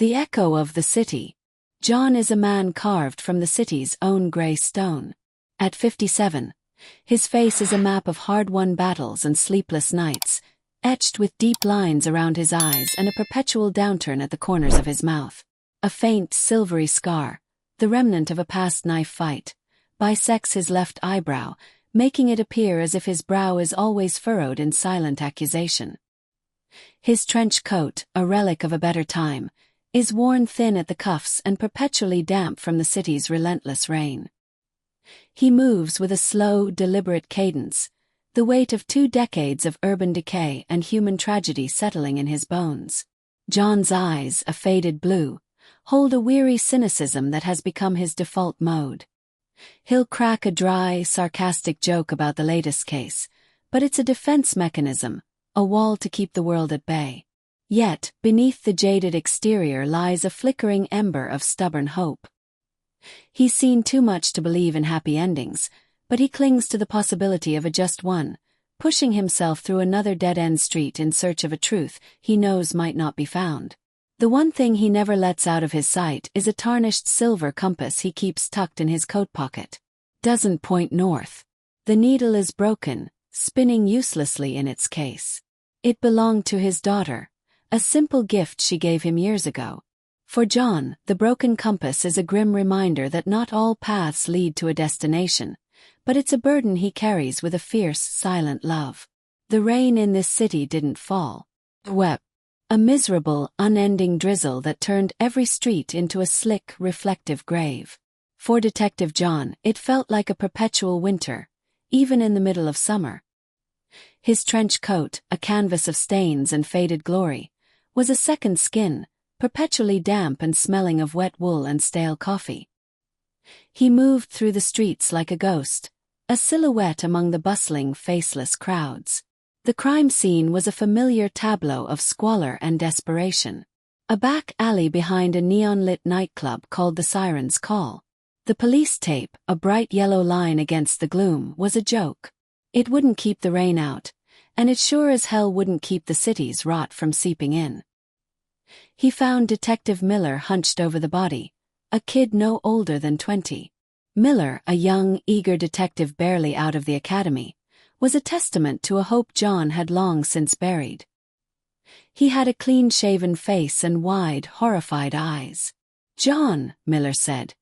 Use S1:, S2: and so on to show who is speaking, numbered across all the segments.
S1: The echo of the city. John is a man carved from the city's own grey stone. At 57, his face is a map of hard-won battles and sleepless nights, etched with deep lines around his eyes and a perpetual downturn at the corners of his mouth. A faint, silvery scar, the remnant of a past knife fight, bisects his left eyebrow, making it appear as if his brow is always furrowed in silent accusation. His trench coat, a relic of a better time, is worn thin at the cuffs and perpetually damp from the city's relentless rain. He moves with a slow, deliberate cadence, the weight of 2 decades of urban decay and human tragedy settling in his bones. John's eyes, a faded blue, hold a weary cynicism that has become his default mode. He'll crack a dry, sarcastic joke about the latest case, but it's a defense mechanism, a wall to keep the world at bay. Yet, beneath the jaded exterior lies a flickering ember of stubborn hope. He's seen too much to believe in happy endings, but he clings to the possibility of a just one, pushing himself through another dead-end street in search of a truth he knows might not be found. The one thing he never lets out of his sight is a tarnished silver compass he keeps tucked in his coat pocket. Doesn't point north. The needle is broken, spinning uselessly in its case. It belonged to his daughter, a simple gift she gave him years ago. For John, the broken compass is a grim reminder that not all paths lead to a destination, but it's a burden he carries with a fierce, silent love. The rain in this city didn't fall. It wept. A miserable, unending drizzle that turned every street into a slick, reflective grave. For Detective John, it felt like a perpetual winter, even in the middle of summer. His trench coat, a canvas of stains and faded glory, was a second skin, perpetually damp and smelling of wet wool and stale coffee. He moved through the streets like a ghost, a silhouette among the bustling, faceless crowds. The crime scene was a familiar tableau of squalor and desperation. A back alley behind a neon-lit nightclub called the Siren's Call. The police tape, a bright yellow line against the gloom, was a joke. It wouldn't keep the rain out, and it sure as hell wouldn't keep the city's rot from seeping in. He found Detective Miller hunched over the body, a kid no older than 20. Miller, a young, eager detective barely out of the academy, was a testament to a hope John had long since buried. He had a clean-shaven face and wide, horrified eyes. "John," Miller said,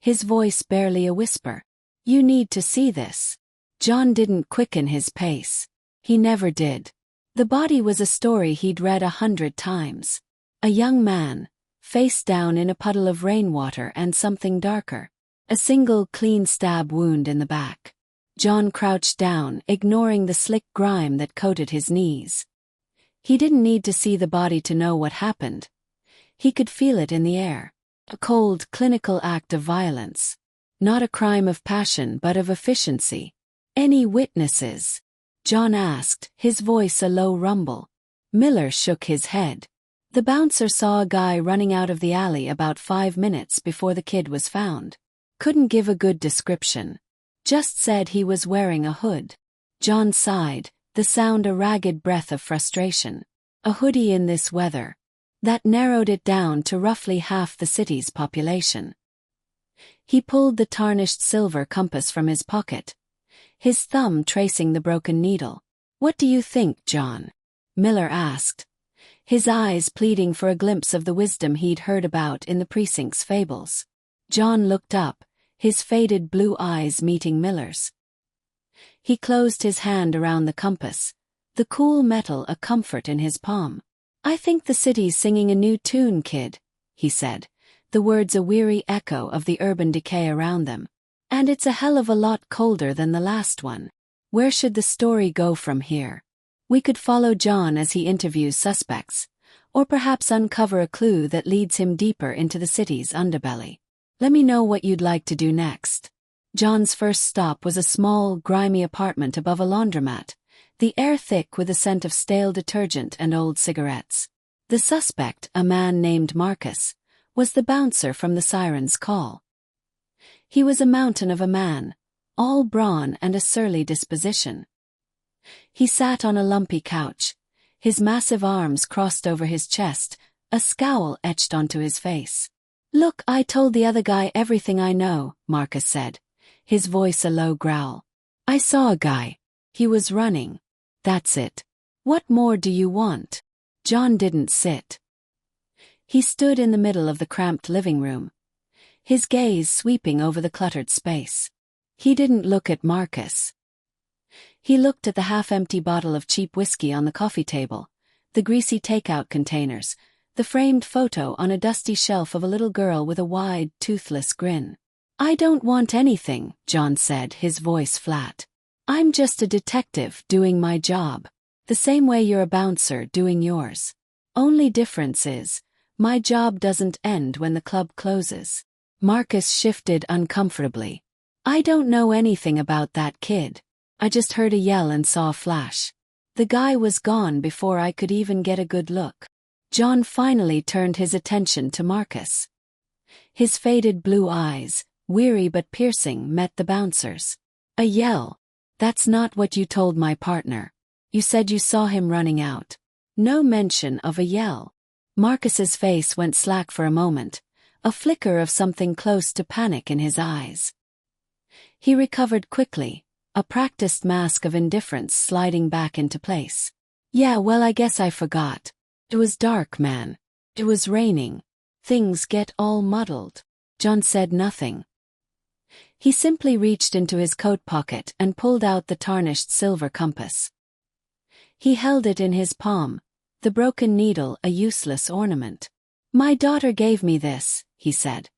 S1: his voice barely a whisper, "you need to see this." John didn't quicken his pace. He never did. The body was a story he'd read 100 times. A young man, face down in a puddle of rainwater and something darker. A single clean stab wound in the back. John crouched down, ignoring the slick grime that coated his knees. He didn't need to see the body to know what happened. He could feel it in the air. A cold, clinical act of violence. Not a crime of passion but of efficiency. "Any witnesses?" John asked, his voice a low rumble. Miller shook his head. The bouncer saw a guy running out of the alley about 5 minutes before the kid was found. Couldn't give a good description. Just said he was wearing a hood. John sighed, the sound a ragged breath of frustration. A hoodie in this weather. That narrowed it down to roughly half the city's population. He pulled the tarnished silver compass from his pocket, his thumb tracing the broken needle. "What do you think, John?" Miller asked, his eyes pleading for a glimpse of the wisdom he'd heard about in the precinct's fables. John looked up, his faded blue eyes meeting Miller's. He closed his hand around the compass, the cool metal a comfort in his palm. "I think the city's singing a new tune, kid," he said, the words a weary echo of the urban decay around them. "And it's a hell of a lot colder than the last one. Where should the story go from here? We could follow John as he interviews suspects, or perhaps uncover a clue that leads him deeper into the city's underbelly. Let me know what you'd like to do next." John's first stop was a small, grimy apartment above a laundromat, the air thick with a scent of stale detergent and old cigarettes. The suspect, a man named Marcus, was the bouncer from the Siren's Call. He was a mountain of a man, all brawn and a surly disposition. He sat on a lumpy couch, his massive arms crossed over his chest, A scowl etched onto his face. "Look, I told the other guy everything I know," Marcus said, his voice a low growl. "I saw a guy. He was running. That's it. What more do you want?" John didn't sit. He stood in the middle of the cramped living room, his gaze sweeping over the cluttered space. He didn't look at Marcus. He looked at the half-empty bottle of cheap whiskey on the coffee table, the greasy takeout containers, the framed photo on a dusty shelf of a little girl with a wide, toothless grin. "I don't want anything," John said, his voice flat. "I'm just a detective doing my job. The same way you're a bouncer doing yours. Only difference is, my job doesn't end when the club closes." Marcus shifted uncomfortably. "I don't know anything about that kid. I just heard a yell and saw a flash. The guy was gone before I could even get a good look." John finally turned his attention to Marcus. His faded blue eyes, weary but piercing, met the bouncer's. "A yell? That's not what you told my partner. You said you saw him running out." No mention of a yell. Marcus's face went slack for a moment, a flicker of something close to panic in his eyes. He recovered quickly, a practiced mask of indifference sliding back into place. "Yeah, well, I guess I forgot. It was dark, man. It was raining. Things get all muddled." John said nothing. He simply reached into his coat pocket and pulled out the tarnished silver compass. He held it in his palm, the broken needle a useless ornament. "My daughter gave me this," he said,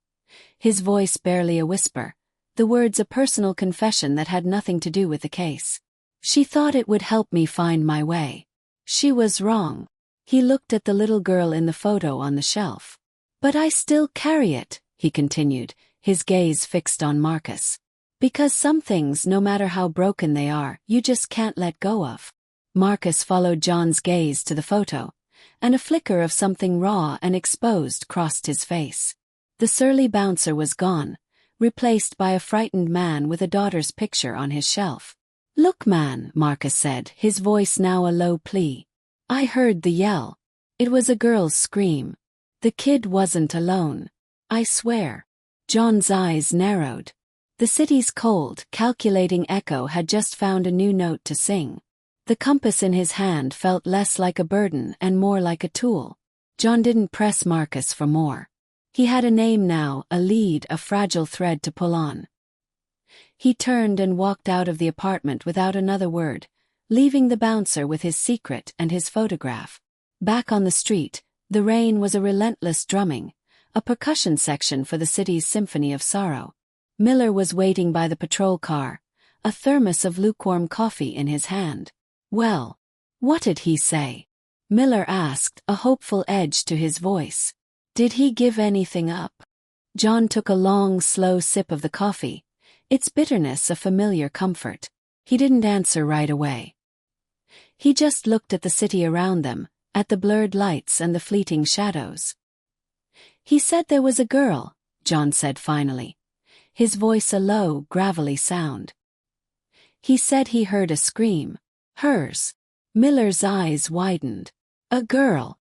S1: his voice barely a whisper, the words a personal confession that had nothing to do with the case. "She thought it would help me find my way. She was wrong." He looked at the little girl in the photo on the shelf. "But I still carry it," he continued, his gaze fixed on Marcus. "Because some things, no matter how broken they are, you just can't let go of." Marcus followed John's gaze to the photo, and a flicker of something raw and exposed crossed his face. The surly bouncer was gone, replaced by a frightened man with a daughter's picture on his shelf. "Look, man," Marcus said, his voice now a low plea. "I heard the yell. It was a girl's scream. The kid wasn't alone. I swear." John's eyes narrowed. The city's cold, calculating echo had just found a new note to sing. The compass in his hand felt less like a burden and more like a tool. John didn't press Marcus for more. He had a name now, a lead, a fragile thread to pull on. He turned and walked out of the apartment without another word, leaving the bouncer with his secret and his photograph. Back on the street, the rain was a relentless drumming, a percussion section for the city's symphony of sorrow. Miller was waiting by the patrol car, a thermos of lukewarm coffee in his hand. "Well, what did he say?" Miller asked, a hopeful edge to his voice. "Did he give anything up?" John took a long, slow sip of the coffee, its bitterness a familiar comfort. He didn't answer right away. He just looked at the city around them, at the blurred lights and the fleeting shadows. "He said there was a girl," John said finally, his voice a low, gravelly sound. "He said he heard a scream. Hers." Miller's eyes widened. "A girl?"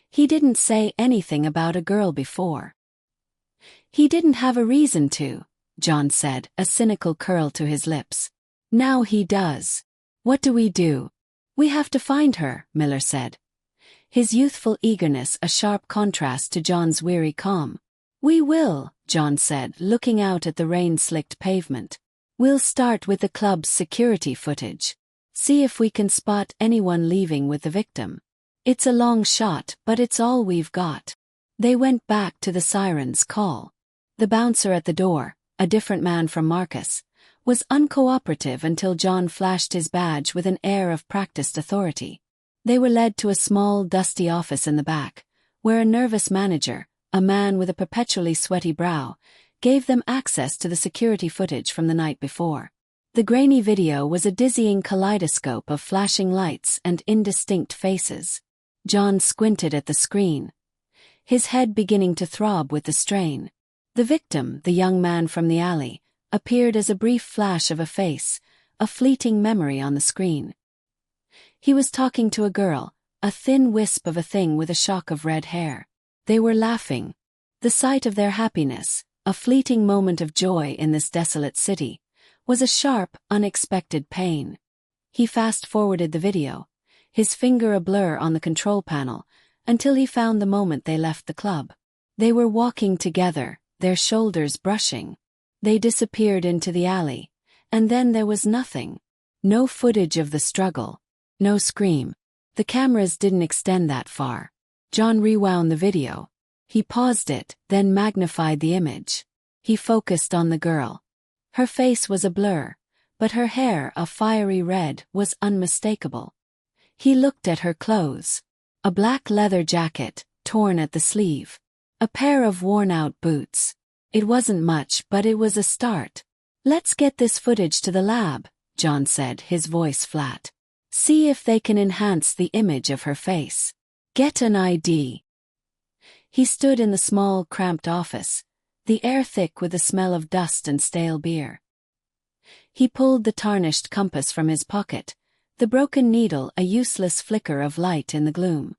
S1: He didn't say anything about a girl before. "He didn't have a reason to," John said, a cynical curl to his lips. "Now he does. What do we do?" "We have to find her," Miller said, his youthful eagerness a sharp contrast to John's weary calm. "We will," John said, looking out at the rain-slicked pavement. "We'll start with the club's security footage. See if we can spot anyone leaving with the victim. It's a long shot, but it's all we've got." They went back to the siren's call. The bouncer at the door, a different man from Marcus, was uncooperative until John flashed his badge with an air of practiced authority. They were led to a small, dusty office in the back, where a nervous manager, a man with a perpetually sweaty brow, gave them access to the security footage from the night before. The grainy video was a dizzying kaleidoscope of flashing lights and indistinct faces. John squinted at the screen, his head beginning to throb with the strain. The victim, the young man from the alley, appeared as a brief flash of a face, a fleeting memory on the screen. He was talking to a girl, a thin wisp of a thing with a shock of red hair. They were laughing. The sight of their happiness, a fleeting moment of joy in this desolate city, was a sharp, unexpected pain. He fast-forwarded the video, his finger a blur on the control panel, until he found the moment they left the club. They were walking together, their shoulders brushing. They disappeared into the alley, and then there was nothing. No footage of the struggle. No scream. The cameras didn't extend that far. John rewound the video. He paused it, then magnified the image. He focused on the girl. Her face was a blur, but her hair, a fiery red, was unmistakable. He looked at her clothes. A black leather jacket, torn at the sleeve. A pair of worn-out boots. It wasn't much, but it was a start. "Let's get this footage to the lab," John said, his voice flat. "See if they can enhance the image of her face. Get an ID." He stood in the small, cramped office, the air thick with the smell of dust and stale beer. He pulled the tarnished compass from his pocket, the broken needle a useless flicker of light in the gloom.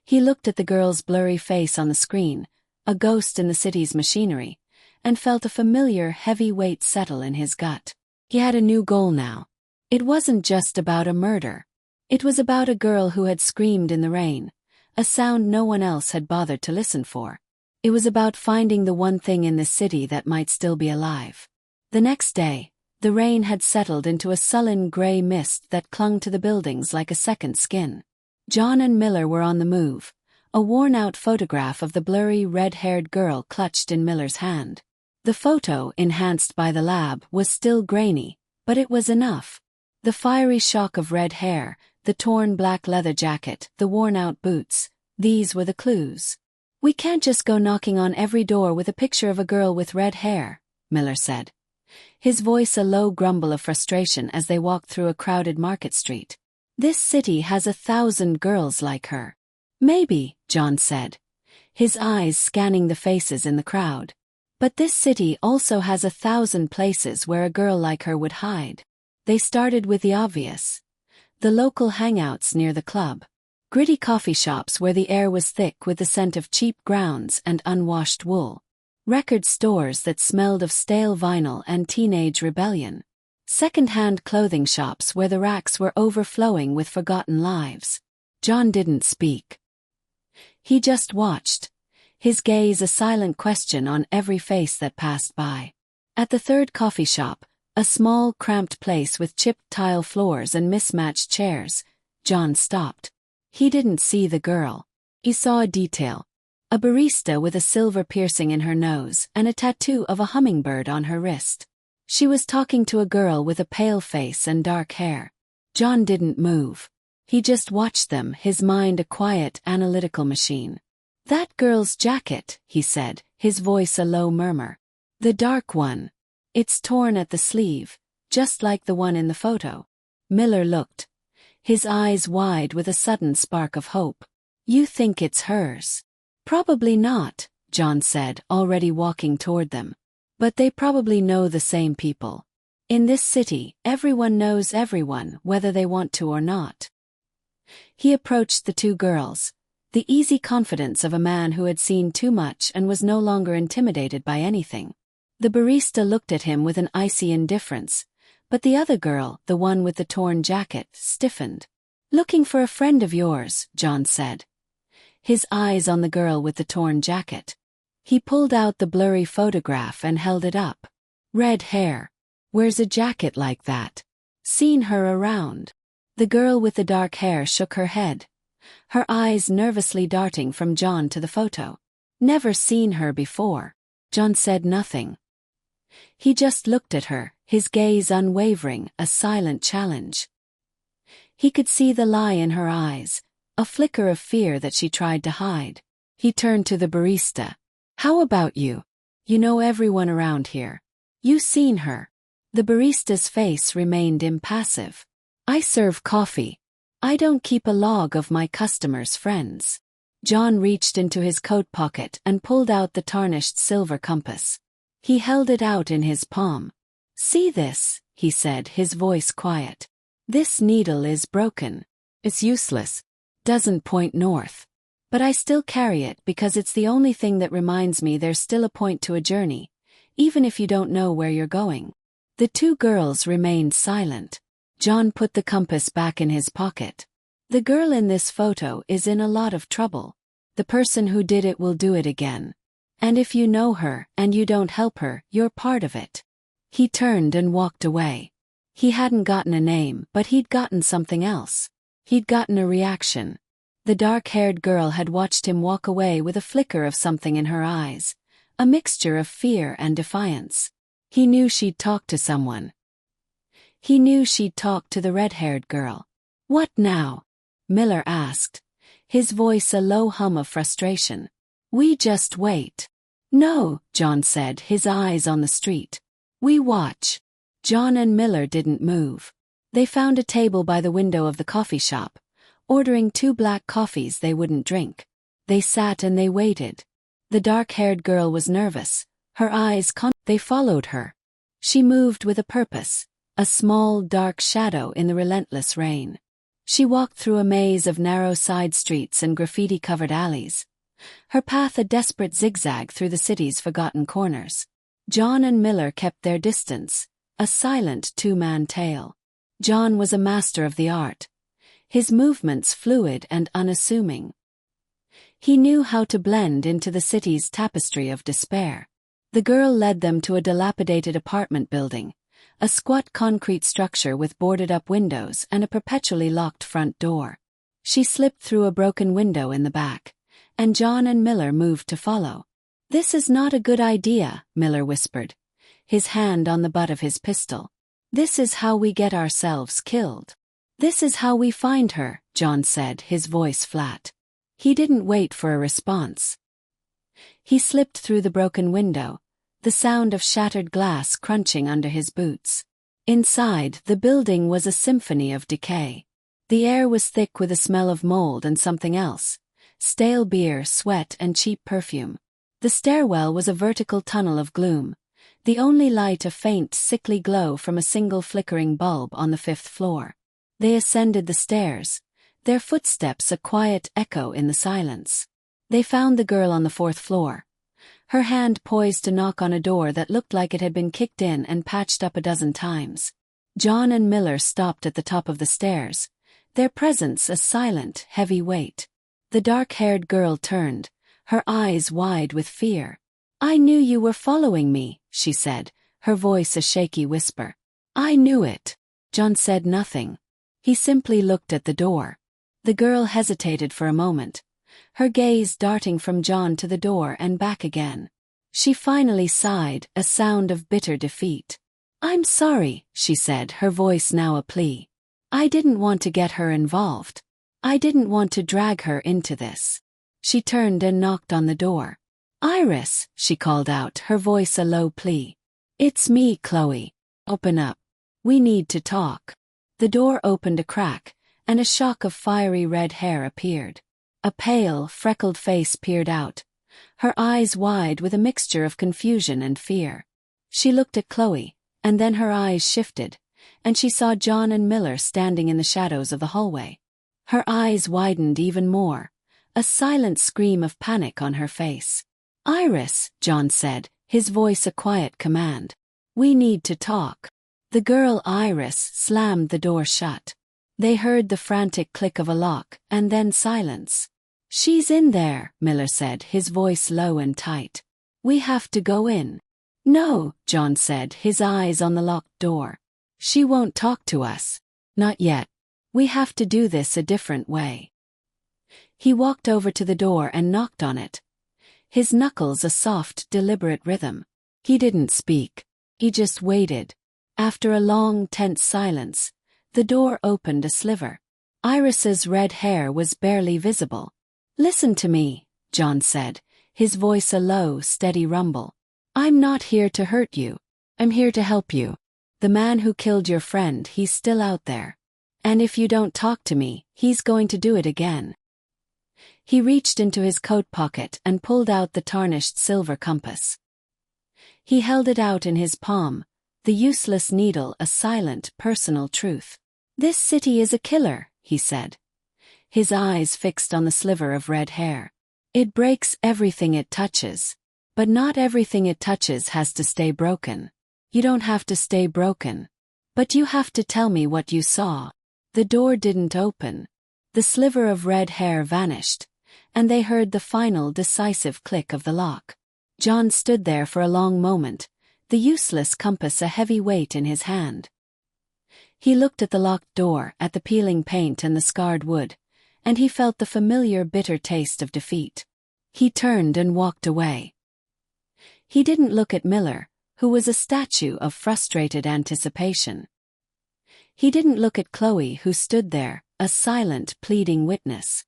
S1: He looked at the girl's blurry face on the screen, a ghost in the city's machinery, and felt a familiar heavy weight settle in his gut. He had a new goal now. It wasn't just about a murder. It was about a girl who had screamed in the rain, a sound no one else had bothered to listen for. It was about finding the one thing in this city that might still be alive. The next day, the rain had settled into a sullen gray mist that clung to the buildings like a second skin. John and Miller were on the move, a worn-out photograph of the blurry red-haired girl clutched in Miller's hand. The photo, enhanced by the lab, was still grainy, but it was enough. The fiery shock of red hair, the torn black leather jacket, the worn-out boots, these were the clues. "We can't just go knocking on every door with a picture of a girl with red hair," Miller said, his voice a low grumble of frustration as they walked through a crowded market street. "This city has 1,000 girls like her." "Maybe," John said, his eyes scanning the faces in the crowd. "But this city also has 1,000 places where a girl like her would hide." They started with the obvious. The local hangouts near the club. Gritty coffee shops where the air was thick with the scent of cheap grounds and unwashed wool. Record stores that smelled of stale vinyl and teenage rebellion. Second-hand clothing shops where the racks were overflowing with forgotten lives. John didn't speak. He just watched, his gaze a silent question on every face that passed by. At the third coffee shop, a small, cramped place with chipped tile floors and mismatched chairs, John stopped. He didn't see the girl. He saw a detail. A barista with a silver piercing in her nose and a tattoo of a hummingbird on her wrist. She was talking to a girl with a pale face and dark hair. John didn't move. He just watched them, his mind a quiet, analytical machine. "That girl's jacket," he said, his voice a low murmur. "The dark one. It's torn at the sleeve, just like the one in the photo." Miller looked, his eyes wide with a sudden spark of hope. "You think it's hers?" "Probably not," John said, already walking toward them. "But they probably know the same people. In this city, everyone knows everyone, whether they want to or not." He approached the two girls, the easy confidence of a man who had seen too much and was no longer intimidated by anything. The barista looked at him with an icy indifference, but the other girl, the one with the torn jacket, stiffened. "Looking for a friend of yours," John said, his eyes on the girl with the torn jacket. He pulled out the blurry photograph and held it up. "Red hair. Wears a jacket like that. Seen her around." The girl with the dark hair shook her head, her eyes nervously darting from John to the photo. "Never seen her before." John said nothing. He just looked at her, his gaze unwavering, a silent challenge. He could see the lie in her eyes, a flicker of fear that she tried to hide. He turned to the barista. "How about you? You know everyone around here. You seen her." The barista's face remained impassive. "I serve coffee. I don't keep a log of my customers' friends." John reached into his coat pocket and pulled out the tarnished silver compass. He held it out in his palm. "See this," he said, his voice quiet. "This needle is broken. It's useless. doesn't point north. But I still carry it because it's the only thing that reminds me there's still a point to a journey, even if you don't know where you're going." The two girls remained silent. John put the compass back in his pocket. "The girl in this photo is in a lot of trouble. The person who did it will do it again. And if you know her and you don't help her, you're part of it." He turned and walked away. He hadn't gotten a name, but he'd gotten something else. He'd gotten a reaction. The dark-haired girl had watched him walk away with a flicker of something in her eyes, a mixture of fear and defiance. He knew she'd talked to someone. He knew she'd talked to the red-haired girl. "What now?" Miller asked, his voice a low hum of frustration. "We just wait." "No," John said, his eyes on the street. "We watch." John and Miller didn't move. They found a table by the window of the coffee shop, ordering 2 black coffees they wouldn't drink. They sat and they waited. The dark-haired girl was nervous, her eyes They followed her. She moved with a purpose, a small dark shadow in the relentless rain. She walked through a maze of narrow side streets and graffiti-covered alleys, her path a desperate zigzag through the city's forgotten corners. John and Miller kept their distance, a silent two-man tale. John was a master of the art, his movements fluid and unassuming. He knew how to blend into the city's tapestry of despair. The girl led them to a dilapidated apartment building, a squat concrete structure with boarded-up windows and a perpetually locked front door. She slipped through a broken window in the back, and John and Miller moved to follow. "This is not a good idea," Miller whispered, his hand on the butt of his pistol. "This is how we get ourselves killed." "This is how we find her," John said, his voice flat. He didn't wait for a response. He slipped through the broken window, the sound of shattered glass crunching under his boots. Inside, the building was a symphony of decay. The air was thick with a smell of mold and something else, stale beer, sweat, and cheap perfume. The stairwell was a vertical tunnel of gloom, the only light a faint, sickly glow from a single flickering bulb on the 5th floor. They ascended the stairs, their footsteps a quiet echo in the silence. They found the girl on the 4th floor, her hand poised to knock on a door that looked like it had been kicked in and patched up a dozen times. John and Miller stopped at the top of the stairs, their presence a silent, heavy weight. The dark-haired girl turned, her eyes wide with fear. "I knew you were following me," she said, her voice a shaky whisper. "I knew it." John said nothing. He simply looked at the door. The girl hesitated for a moment, her gaze darting from John to the door and back again. She finally sighed, a sound of bitter defeat. "I'm sorry," she said, her voice now a plea. "I didn't want to get her involved. I didn't want to drag her into this." She turned and knocked on the door. "Iris," she called out, her voice a low plea. "It's me, Chloe. Open up. We need to talk." The door opened a crack, and a shock of fiery red hair appeared. A pale, freckled face peered out, her eyes wide with a mixture of confusion and fear. She looked at Chloe, and then her eyes shifted, and she saw John and Miller standing in the shadows of the hallway. Her eyes widened even more, a silent scream of panic on her face. "Iris," John said, his voice a quiet command. "We need to talk." The girl Iris slammed the door shut. They heard the frantic click of a lock, and then silence. "She's in there," Miller said, his voice low and tight. "We have to go in." "No," John said, his eyes on the locked door. "She won't talk to us. Not yet. We have to do this a different way." He walked over to the door and knocked on it, his knuckles a soft, deliberate rhythm. He didn't speak. He just waited. After a long, tense silence, the door opened a sliver. Iris's red hair was barely visible. "Listen to me," John said, his voice a low, steady rumble. "I'm not here to hurt you. I'm here to help you. The man who killed your friend, he's still out there. And if you don't talk to me, he's going to do it again." He reached into his coat pocket and pulled out the tarnished silver compass. He held it out in his palm, the useless needle a silent, personal truth. "This city is a killer," he said. his eyes fixed on the sliver of red hair. It breaks everything it touches. But not everything it touches has to stay broken. You don't have to stay broken. But you have to tell me what you saw. The door didn't open. The sliver of red hair vanished, and they heard the final decisive click of the lock. John stood there for a long moment, the useless compass a heavy weight in his hand. He looked at the locked door, at the peeling paint and the scarred wood, and he felt the familiar bitter taste of defeat. He turned and walked away. He didn't look at Miller, who was a statue of frustrated anticipation. He didn't look at Chloe, who stood there, a silent, pleading witness.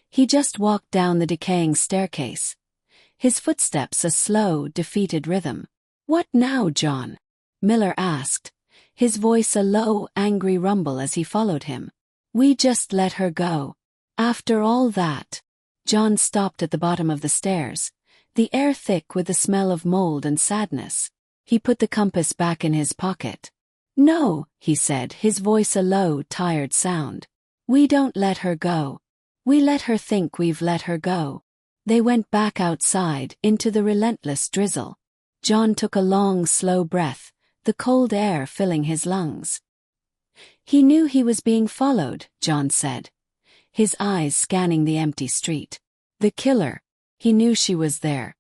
S1: He just walked down the decaying staircase, his footsteps a slow, defeated rhythm. "What now, John?" Miller asked, his voice a low, angry rumble as he followed him. "We just let her go. After all that." John stopped at the bottom of the stairs, the air thick with the smell of mold and sadness. He put the compass back in his pocket. "No," he said, his voice a low, tired sound. "We don't let her go. We let her think we've let her go." They went back outside, into the relentless drizzle. John took a long, slow breath, the cold air filling his lungs. He knew he was being followed, John said, his eyes scanning the empty street. The killer. He knew she was there.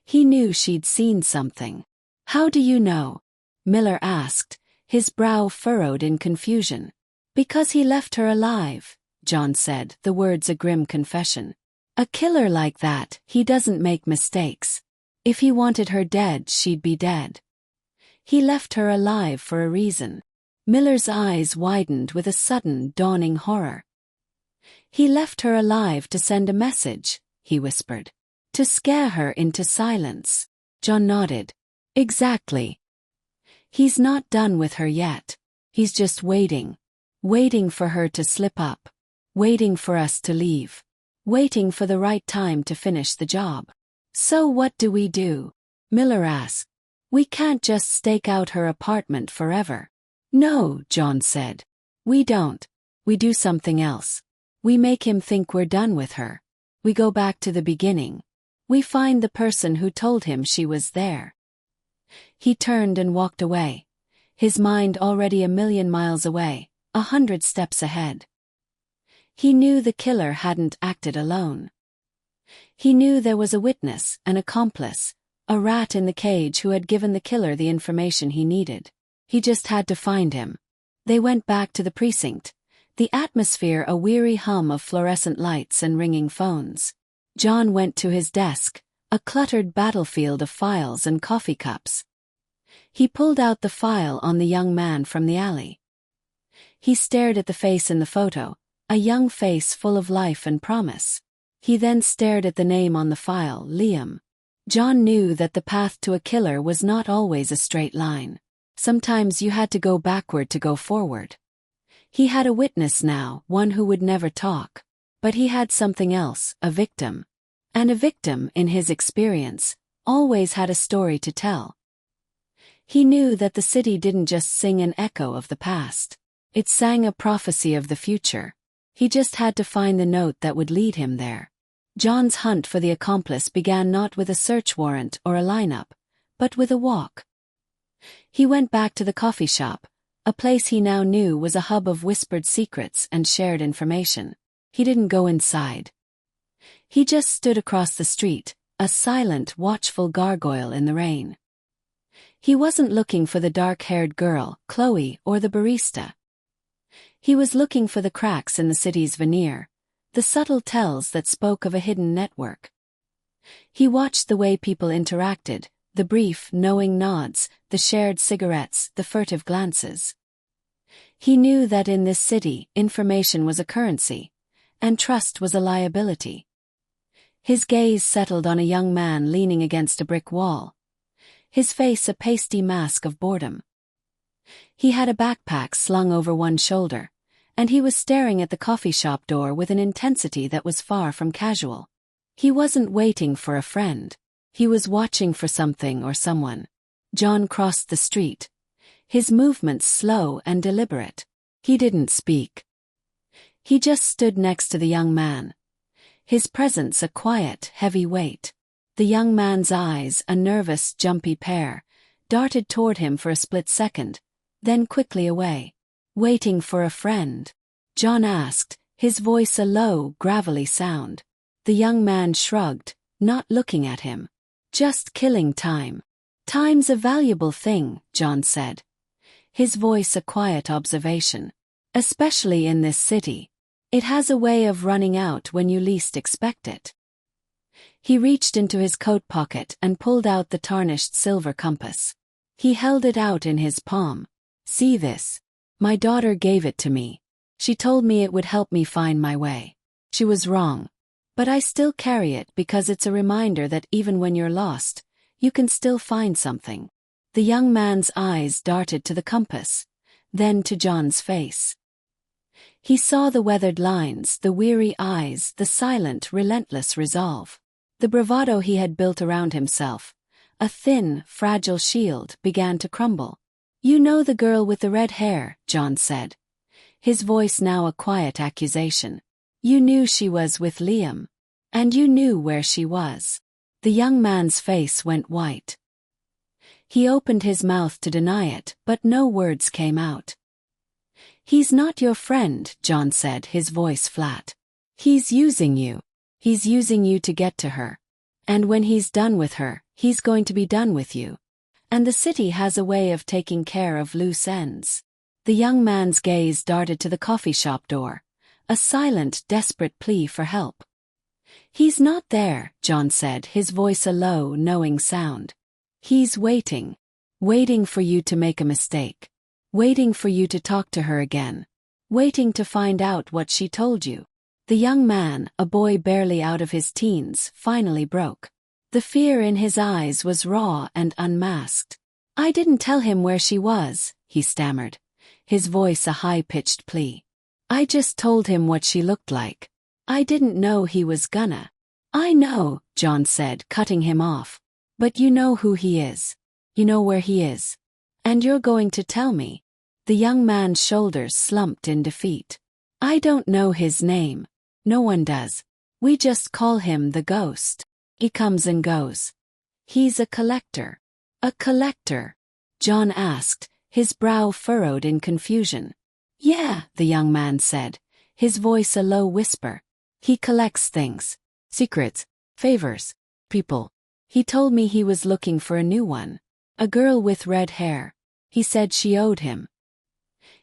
S1: He knew she'd seen something. "How do you know?" Miller asked, his brow furrowed in confusion. "Because he left her alive," John said, the words a grim confession. "A killer like that, he doesn't make mistakes. If he wanted her dead, she'd be dead. He left her alive for a reason." Miller's eyes widened with a sudden, dawning horror. "He left her alive to send a message," he whispered. "To scare her into silence." John nodded. "Exactly. He's not done with her yet. He's just waiting. Waiting for her to slip up. Waiting for us to leave. Waiting for the right time to finish the job." "So what do we do?" Miller asked. "We can't just stake out her apartment forever." "No," John said. "We don't. We do something else. We make him think we're done with her. We go back to the beginning. We find the person who told him she was there." He turned and walked away, his mind already 1,000,000 miles away, 100 steps ahead. He knew the killer hadn't acted alone. He knew there was a witness, an accomplice, a rat in the cage who had given the killer the information he needed. He just had to find him. They went back to the precinct, the atmosphere a weary hum of fluorescent lights and ringing phones. John went to his desk, a cluttered battlefield of files and coffee cups. He pulled out the file on the young man from the alley. He stared at the face in the photo, a young face full of life and promise. He then stared at the name on the file, Liam. John knew that the path to a killer was not always a straight line. Sometimes you had to go backward to go forward. He had a witness now, one who would never talk. But he had something else, a victim. And a victim, in his experience, always had a story to tell. He knew that the city didn't just sing an echo of the past. It sang a prophecy of the future. He just had to find the note that would lead him there. John's hunt for the accomplice began not with a search warrant or a lineup, but with a walk. He went back to the coffee shop, a place he now knew was a hub of whispered secrets and shared information. He didn't go inside. He just stood across the street, a silent, watchful gargoyle in the rain. He wasn't looking for the dark-haired girl, Chloe, or the barista. He was looking for the cracks in the city's veneer, the subtle tells that spoke of a hidden network. He watched the way people interacted, the brief, knowing nods, the shared cigarettes, the furtive glances. He knew that in this city, information was a currency, and trust was a liability. His gaze settled on a young man leaning against a brick wall, his face a pasty mask of boredom. He had a backpack slung over one shoulder, and he was staring at the coffee shop door with an intensity that was far from casual. He wasn't waiting for a friend. He was watching for something or someone. John crossed the street, his movements slow and deliberate. He didn't speak. He just stood next to the young man. His presence a quiet, heavy weight. The young man's eyes, a nervous, jumpy pair, darted toward him for a split second, then quickly away. "Waiting for a friend?" John asked, his voice a low, gravelly sound. The young man shrugged, not looking at him. "Just killing time." "Time's a valuable thing," John said. His voice a quiet observation. "Especially in this city. It has a way of running out when you least expect it." He reached into his coat pocket and pulled out the tarnished silver compass. He held it out in his palm. "See this? My daughter gave it to me. She told me it would help me find my way. She was wrong. But I still carry it because it's a reminder that even when you're lost, you can still find something." The young man's eyes darted to the compass, then to John's face. He saw the weathered lines, the weary eyes, the silent, relentless resolve. The bravado he had built around himself, a thin, fragile shield, began to crumble. "You know the girl with the red hair," John said. His voice now a quiet accusation. "You knew she was with Liam. And you knew where she was." The young man's face went white. He opened his mouth to deny it, but no words came out. "He's not your friend," John said, his voice flat. "He's using you. He's using you to get to her. And when he's done with her, he's going to be done with you. And the city has a way of taking care of loose ends." The young man's gaze darted to the coffee shop door, a silent, desperate plea for help. "He's not there," John said, his voice a low, knowing sound. "He's waiting. Waiting for you to make a mistake. Waiting for you to talk to her again. Waiting to find out what she told you." The young man, a boy barely out of his teens, finally broke. The fear in his eyes was raw and unmasked. "I didn't tell him where she was," he stammered, his voice a high-pitched plea. "I just told him what she looked like. I didn't know he was gonna." "I know," John said, cutting him off. "But you know who he is. You know where he is. And you're going to tell me." The young man's shoulders slumped in defeat. "I don't know his name. No one does. We just call him the ghost. He comes and goes. He's a collector." "A collector?" John asked, his brow furrowed in confusion. "Yeah," the young man said, his voice a low whisper. "He collects things. Secrets. Favors. People. He told me he was looking for a new one. A girl with red hair. He said she owed him.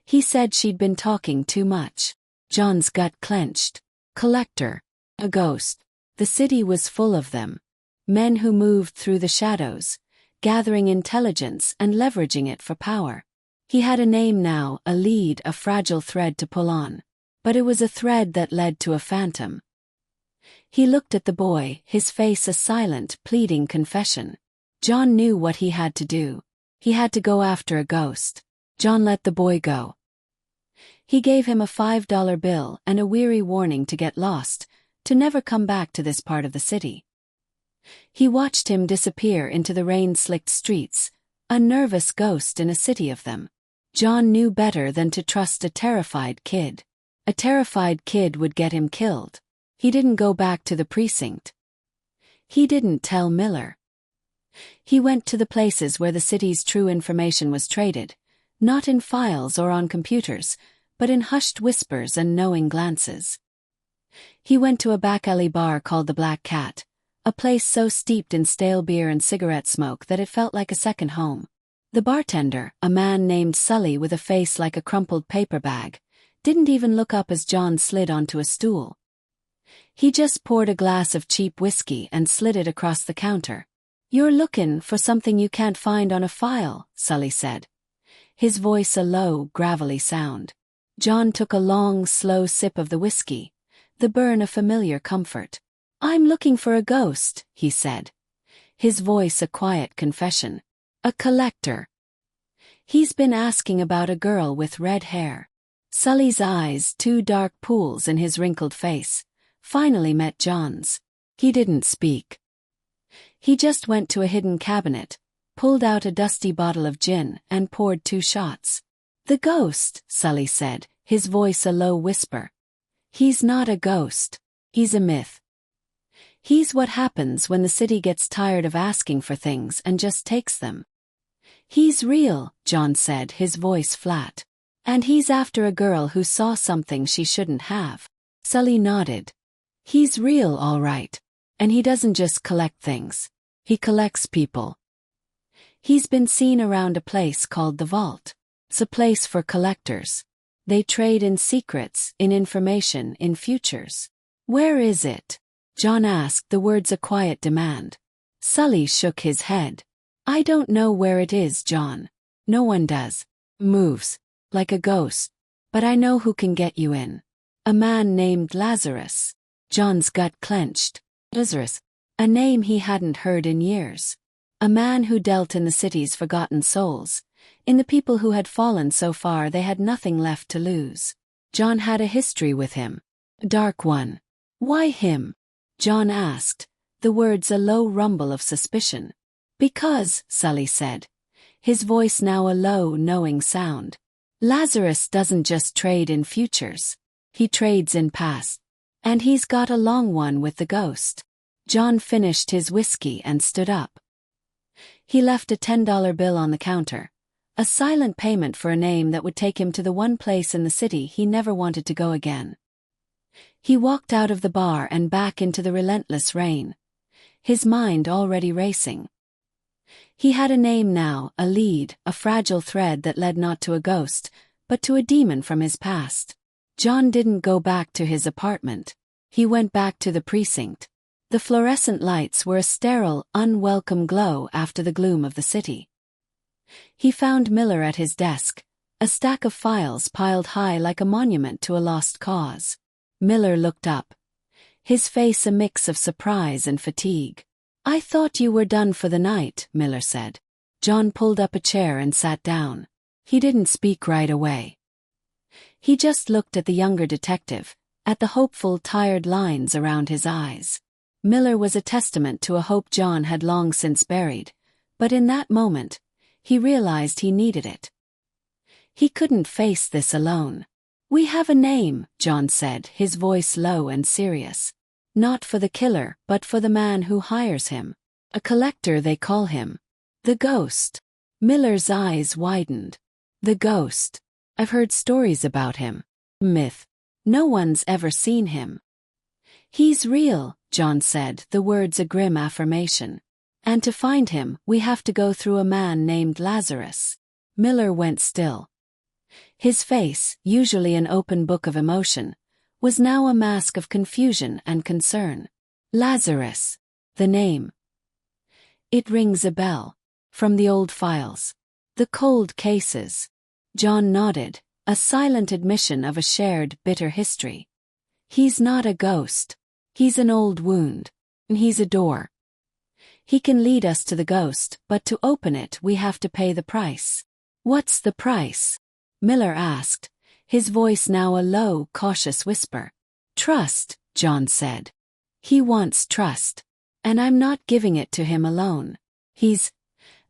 S1: He said she'd been talking too much." John's gut clenched. Collector. A ghost. The city was full of them. Men who moved through the shadows, gathering intelligence and leveraging it for power. He had a name now, a lead, a fragile thread to pull on. But it was a thread that led to a phantom. He looked at the boy, his face a silent, pleading confession. John knew what he had to do. He had to go after a ghost. John let the boy go. He gave him a $5 bill and a weary warning to get lost, to never come back to this part of the city. He watched him disappear into the rain-slicked streets, a nervous ghost in a city of them. John knew better than to trust a terrified kid. A terrified kid would get him killed. He didn't go back to the precinct. He didn't tell Miller. He went to the places where the city's true information was traded, not in files or on computers, but in hushed whispers and knowing glances. He went to a back-alley bar called the Black Cat, a place so steeped in stale beer and cigarette smoke that it felt like a second home. The bartender, a man named Sully with a face like a crumpled paper bag, didn't even look up as John slid onto a stool. He just poured a glass of cheap whiskey and slid it across the counter. "You're looking for something you can't find on a file," Sully said, his voice a low, gravelly sound. John took a long, slow sip of the whiskey, the burn a familiar comfort. "I'm looking for a ghost," he said, his voice a quiet confession. "A collector. He's been asking about a girl with red hair." Sully's eyes, two dark pools in his wrinkled face, finally met John's. He didn't speak. He just went to a hidden cabinet, pulled out a dusty bottle of gin, and poured 2 shots. "The ghost," Sully said, his voice a low whisper. He's not a ghost. He's a myth. He's what happens when the city gets tired of asking for things and just takes them. He's real, John said, his voice flat. And he's after a girl who saw something she shouldn't have. Sully nodded. He's real, all right. And he doesn't just collect things. He collects people. He's been seen around a place called the Vault. It's a place for collectors. They trade in secrets, in information, in futures. Where is it? John asked, the words a quiet demand. Sully shook his head. I don't know where it is, John. No one does. Moves. Like a ghost. But I know who can get you in. A man named Lazarus. John's gut clenched. Lazarus. A name he hadn't heard in years. A man who dealt in the city's forgotten souls. In the people who had fallen so far they had nothing left to lose. John had a history with him. A dark one. Why him? John asked, the words a low rumble of suspicion. Because, Sully said. His voice now a low, knowing sound. Lazarus doesn't just trade in futures. He trades in past. And he's got a long one with the ghost. John finished his whiskey and stood up. He left a $10 bill on the counter. A silent payment for a name that would take him to the one place in the city he never wanted to go again. He walked out of the bar and back into the relentless rain. His mind already racing. He had a name now, a lead, a fragile thread that led not to a ghost, but to a demon from his past. John didn't go back to his apartment. He went back to the precinct. The fluorescent lights were a sterile, unwelcome glow after the gloom of the city. He found Miller at his desk, a stack of files piled high like a monument to a lost cause. Miller looked up. His face a mix of surprise and fatigue. I thought you were done for the night, Miller said. John pulled up a chair and sat down. He didn't speak right away. He just looked at the younger detective, at the hopeful, tired lines around his eyes. Miller was a testament to a hope John had long since buried, but in that moment, he realized he needed it. He couldn't face this alone. We have a name, John said, his voice low and serious. Not for the killer, but for the man who hires him. A collector they call him. The Ghost. Miller's eyes widened. The Ghost. I've heard stories about him. Myth. No one's ever seen him. He's real, John said, the words a grim affirmation. And to find him, we have to go through a man named Lazarus. Miller went still. His face, usually an open book of emotion, was now a mask of confusion and concern. Lazarus. The name. It rings a bell. From the old files. The cold cases. John nodded, a silent admission of a shared, bitter history. He's not a ghost. He's an old wound. And he's a door. He can lead us to the ghost, but to open it we have to pay the price. What's the price? Miller asked, his voice now a low, cautious whisper. Trust, John said. He wants trust. And I'm not giving it to him alone. He's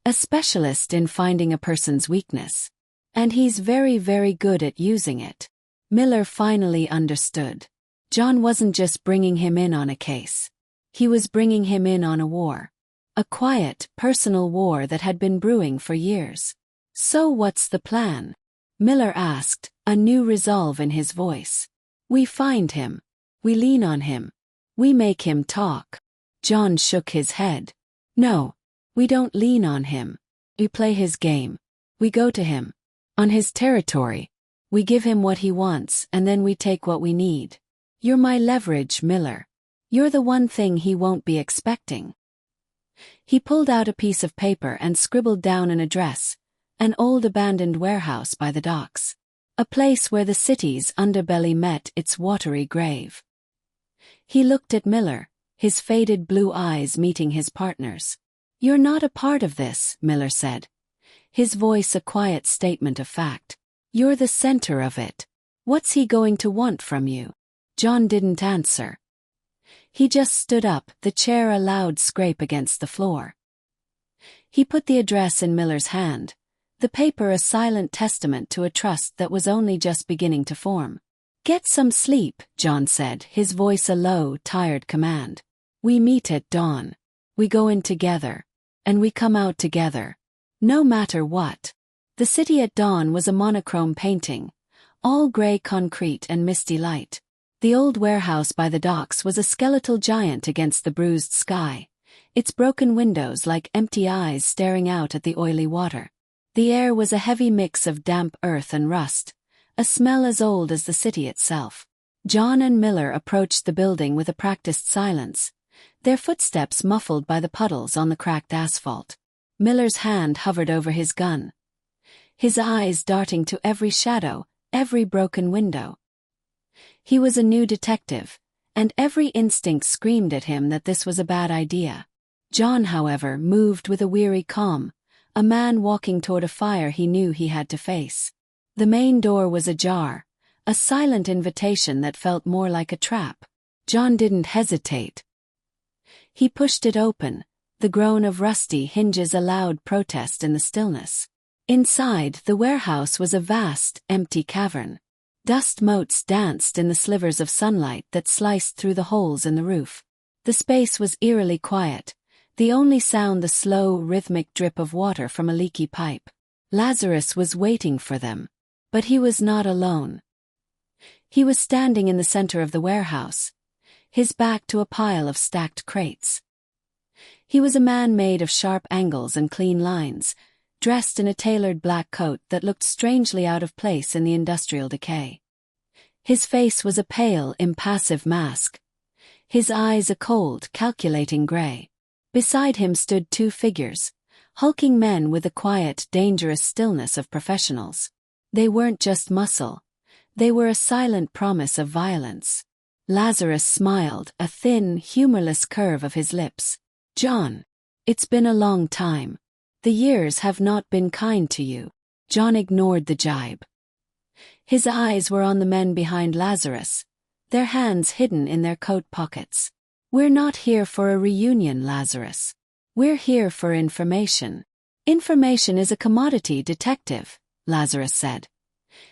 S1: a specialist in finding a person's weakness. And he's very, very good at using it. Miller finally understood. John wasn't just bringing him in on a case. He was bringing him in on a war. A quiet, personal war that had been brewing for years. So what's the plan? Miller asked, a new resolve in his voice. We find him. We lean on him. We make him talk. John shook his head. No, we don't lean on him. We play his game. We go to him. On his territory. We give him what he wants and then we take what we need. You're my leverage, Miller. You're the one thing he won't be expecting. He pulled out a piece of paper and scribbled down an address, an old abandoned warehouse by the docks, a place where the city's underbelly met its watery grave. He looked at Miller, his faded blue eyes meeting his partner's. You're not a part of this, Miller said. His voice a quiet statement of fact. You're the center of it. What's he going to want from you? John didn't answer. He just stood up, the chair a loud scrape against the floor. He put the address in Miller's hand, the paper a silent testament to a trust that was only just beginning to form. Get some sleep, John said, his voice a low, tired command. We meet at dawn. We go in together. And we come out together. No matter what. The city at dawn was a monochrome painting, all gray concrete and misty light. The old warehouse by the docks was a skeletal giant against the bruised sky, its broken windows like empty eyes staring out at the oily water. The air was a heavy mix of damp earth and rust, a smell as old as the city itself. John and Miller approached the building with a practiced silence, their footsteps muffled by the puddles on the cracked asphalt. Miller's hand hovered over his gun, his eyes darting to every shadow, every broken window. He was a new detective, and every instinct screamed at him that this was a bad idea. John, however, moved with a weary calm, a man walking toward a fire he knew he had to face. The main door was ajar, a silent invitation that felt more like a trap. John didn't hesitate. He pushed it open, the groan of rusty hinges a loud protest in the stillness. Inside, the warehouse was a vast, empty cavern. Dust motes danced in the slivers of sunlight that sliced through the holes in the roof. The space was eerily quiet, the only sound the slow, rhythmic drip of water from a leaky pipe. Lazarus was waiting for them. But he was not alone. He was standing in the center of the warehouse, his back to a pile of stacked crates. He was a man made of sharp angles and clean lines, dressed in a tailored black coat that looked strangely out of place in the industrial decay. His face was a pale, impassive mask, his eyes a cold, calculating gray. Beside him stood two figures, hulking men with the quiet, dangerous stillness of professionals. They weren't just muscle. They were a silent promise of violence. Lazarus smiled, a thin, humorless curve of his lips. John, it's been a long time. The years have not been kind to you. John ignored the jibe. His eyes were on the men behind Lazarus, their hands hidden in their coat pockets. We're not here for a reunion, Lazarus. We're here for information. Information is a commodity, detective, Lazarus said,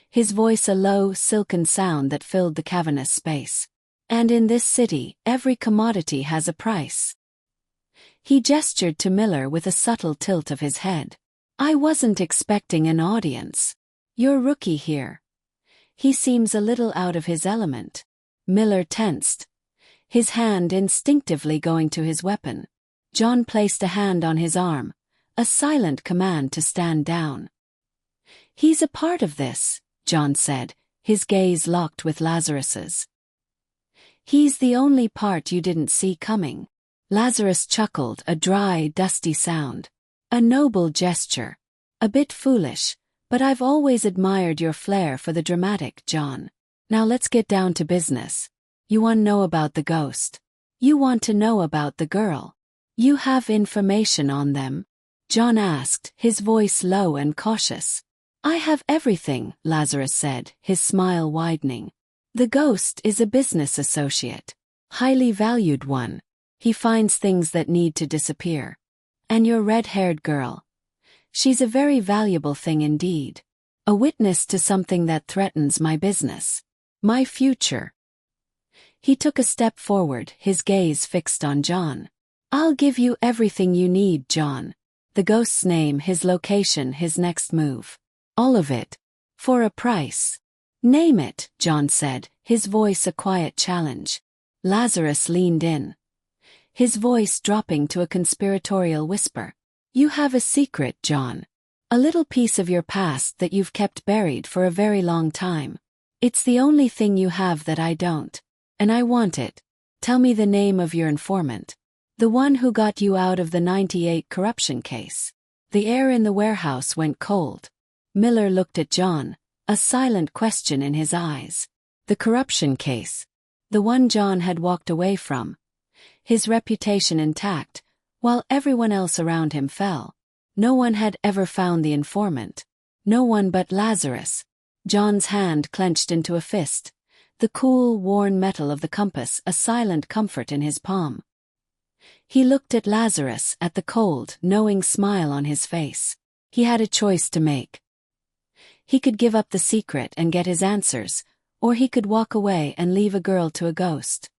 S1: his voice a low, silken sound that filled the cavernous space. And in this city, every commodity has a price. He gestured to Miller with a subtle tilt of his head. I wasn't expecting an audience. You're rookie here. He seems a little out of his element. Miller tensed, his hand instinctively going to his weapon. John placed a hand on his arm, a silent command to stand down. He's a part of this, John said, his gaze locked with Lazarus's. He's the only part you didn't see coming. Lazarus chuckled, a dry, dusty sound. A noble gesture. A bit foolish, but I've always admired your flair for the dramatic, John. Now let's get down to business. You want to know about the ghost. You want to know about the girl. You have information on them? John asked, his voice low and cautious. I have everything, Lazarus said, his smile widening. The ghost is a business associate. Highly valued one. He finds things that need to disappear. And your red-haired girl. She's a very valuable thing indeed. A witness to something that threatens my business. My future. He took a step forward, his gaze fixed on John. I'll give you everything you need, John. The ghost's name, his location, his next move. All of it. For a price. Name it, John said, his voice a quiet challenge. Lazarus leaned in, his voice dropping to a conspiratorial whisper. You have a secret, John. A little piece of your past that you've kept buried for a very long time. It's the only thing you have that I don't. And I want it. Tell me the name of your informant. The one who got you out of the '98 corruption case. The air in the warehouse went cold. Miller looked at John, a silent question in his eyes. The corruption case. The one John had walked away from. His reputation intact, while everyone else around him fell. No one had ever found the informant. No one but Lazarus. John's hand clenched into a fist, the cool, worn metal of the compass a silent comfort in his palm. He looked at Lazarus, at the cold, knowing smile on his face. He had a choice to make. He could give up the secret and get his answers, Or he could walk away and leave a girl to a ghost.